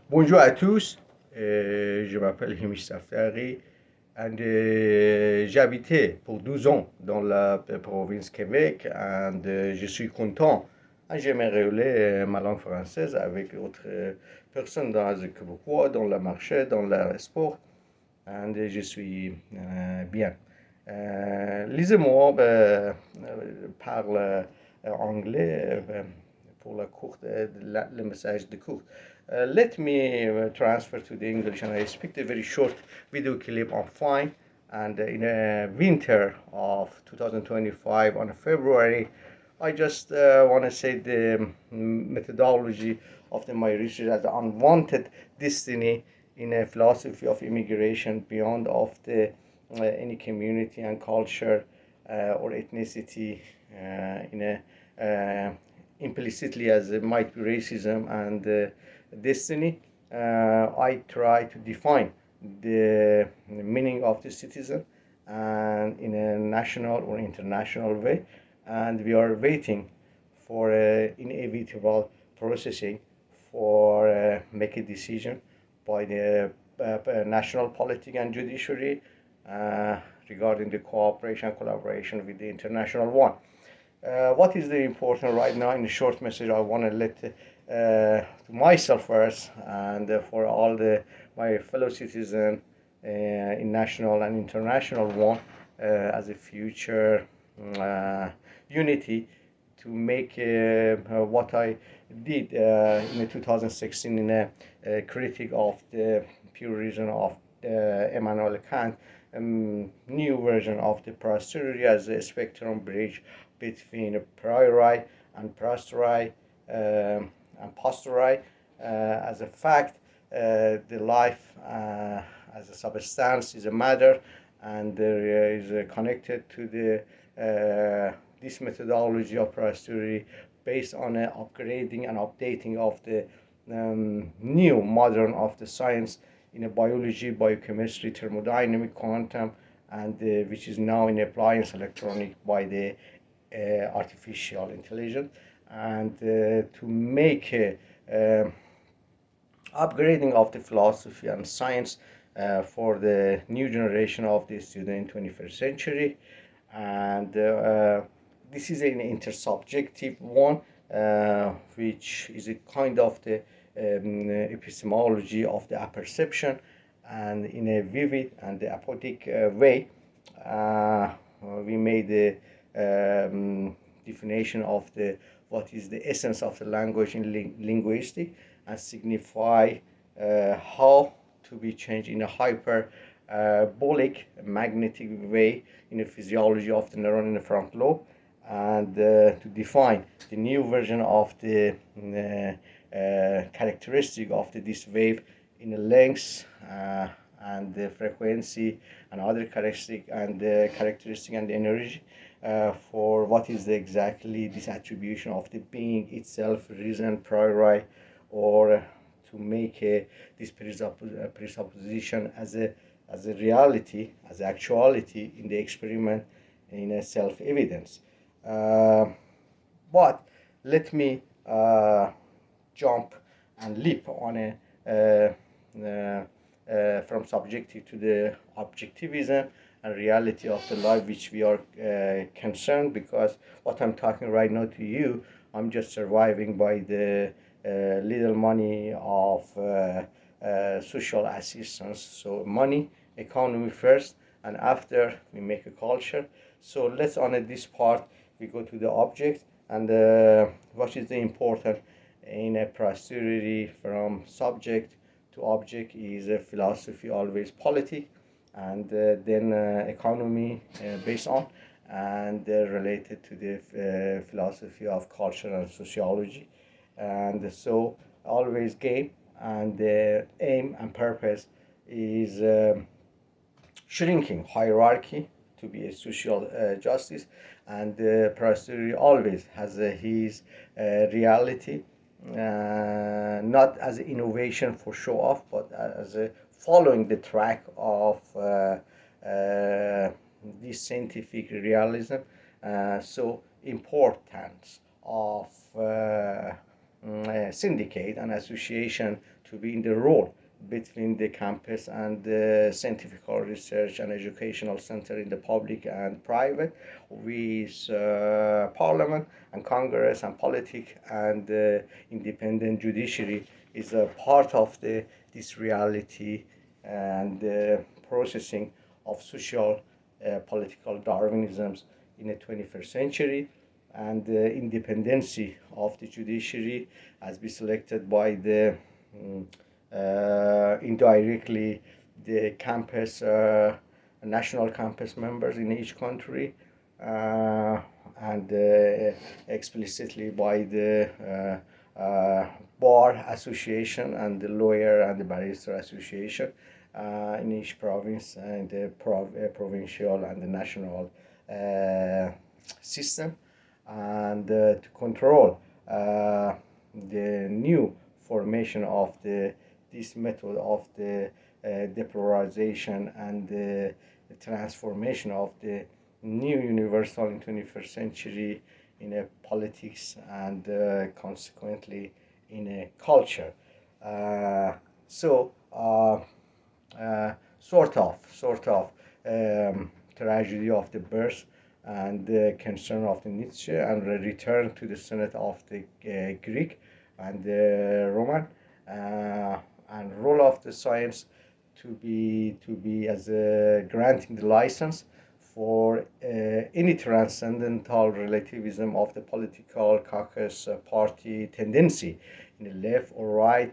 Bonjour à tous, je m'appelle Himish Safdari et j'ai habité pour 12 ans dans la province Québec et je suis content. J'aimerais rouler ma langue française avec d'autres personnes dans le québécois, dans le marché, dans le sport et je suis bien. Lisez-moi parle anglais pour la courte, le message de cours. Let me transfer to the English and I speak the very short video clip on fine. And in a winter of 2025 on February, I just want to say the methodology of my research as unwanted destiny in a philosophy of immigration beyond of the any community and culture or ethnicity in a implicitly as it might be racism and destiny. I try to define the meaning of the citizen and in a national or international way, and we are waiting for inevitable processing for make a decision by the national politics and judiciary uh, regarding the cooperation and collaboration with the international one. What is the important right now in the short message I want to let to myself first and for all the my fellow citizen in national and international one as a future uh, unity to make what I did in 2016 in a critique of the pure reason of Emmanuel Kant, new version of the posterity as a spectrum bridge between priori and posteriori and posteriori. As a fact, the life as a substance is a matter, and there is connected to the this methodology of posterity based on upgrading and updating of the new modern of the science in a biology, biochemistry, thermodynamic, quantum, and which is now in appliance electronic by the artificial intelligence, and to make upgrading of the philosophy and science for the new generation of the student in 21st century. And this is an intersubjective one, which is a kind of the epistemology of the apperception, and in a vivid and apothetic way, uh, we made the definition of the what is the essence of the language in linguistic and signify how to be changed in a hyperbolic magnetic way in the physiology of the neuron in the front lobe, and to define the new version of the characteristic of this wave in the length and the frequency and other characteristic and the energy for what is exactly this attribution of the being itself, reason, priori, or to make this presupposition as a reality, as actuality in the experiment in a self-evidence. Uh, but let me jump and leap on from subjective to the objectivism and reality of the life which we are concerned, because what I'm talking right now to you, I'm just surviving by the little money of social assistance. So money, economy first, and after we make a culture. So let's on this part we go to the object, and what is the important in a posterity from subject to object is a philosophy always politics, and then economy based on and related to the philosophy of culture and sociology, and so always game and the aim and purpose is shrinking hierarchy to be a social justice, and posterity always has his reality, not as innovation for show off, but as following the track of this scientific realism. So importance of syndicate and association to be in the role between the campus and the scientific research and educational center in the public and private, with parliament and congress and politics and independent judiciary is a part of this reality and processing of social political Darwinisms in the 21st century, and the independency of the judiciary has been selected by the indirectly the campus national campus members in each country, and explicitly by the bar association and the lawyer and the barrister association in each province and the provincial and the national system, and to control the new formation of this method of the depolarization and the transformation of the new universal in 21st century in a politics and consequently in a culture. So sort of tragedy of the birth and the concern of the Nietzsche and the return to the Senate of the Greek and the Roman, and role of the science to be as granting the license for any transcendental relativism of the political caucus party tendency in the left or right,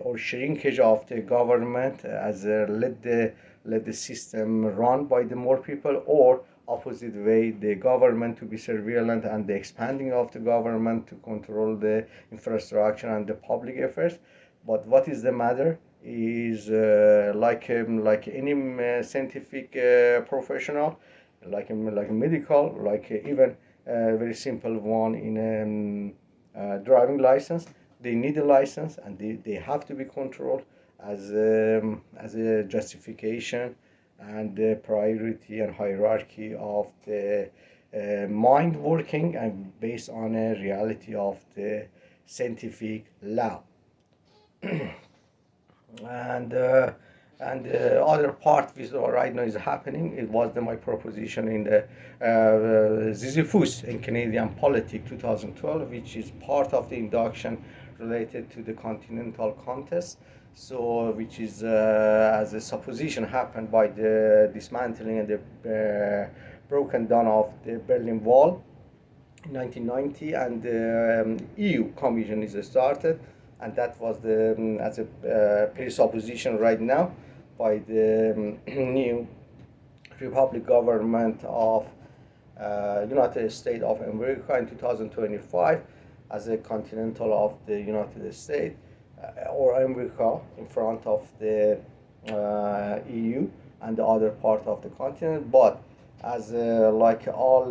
or shrinkage of the government as let the system run by the more people, or opposite way the government to be surveillant and the expanding of the government to control the infrastructure and the public affairs. But what is the matter is like any scientific professional, like a medical, like even a very simple one in driving license. They need a license and they have to be controlled as a justification and the priority and hierarchy of the mind working and based on a reality of the scientific law. and other part which right now is happening, it was my proposition in the Sisyphus in Canadian Politics 2012, which is part of the induction related to the Continental Contest. So which is as a supposition happened by the dismantling and the broken down of the Berlin Wall in 1990, and the EU Commission is started, and that was the as a presupposition right now by the new Republic government of United States of America in 2025 as a continental of the United States or America in front of the EU and the other part of the continent. But as like all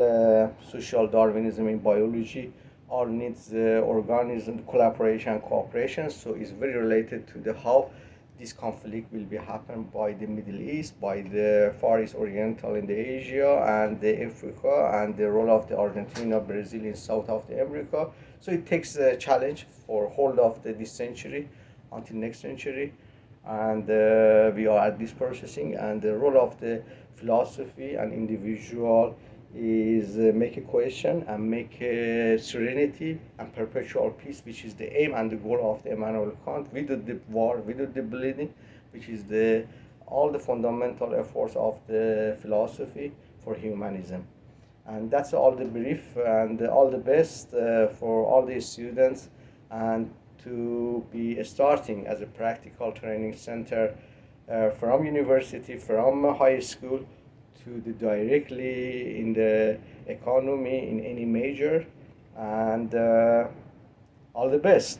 social Darwinism in biology, all needs organism collaboration and cooperation. So it's very related to the how this conflict will be happen by the Middle East, by the Far East Oriental in the Asia and the Africa, and the role of the Argentina, Brazil in South of the America. So it takes a challenge for hold of this century until next century, and we are at this processing, and the role of the philosophy and individual is make a question and make a serenity and perpetual peace, which is the aim and the goal of the Immanuel Kant, without the war, without the bleeding, which is the all the fundamental efforts of the philosophy for humanism. And that's all the brief, and all the best for all the students, and to be starting as a practical training center from university, from high school to the directly in the economy in any major, and all the best.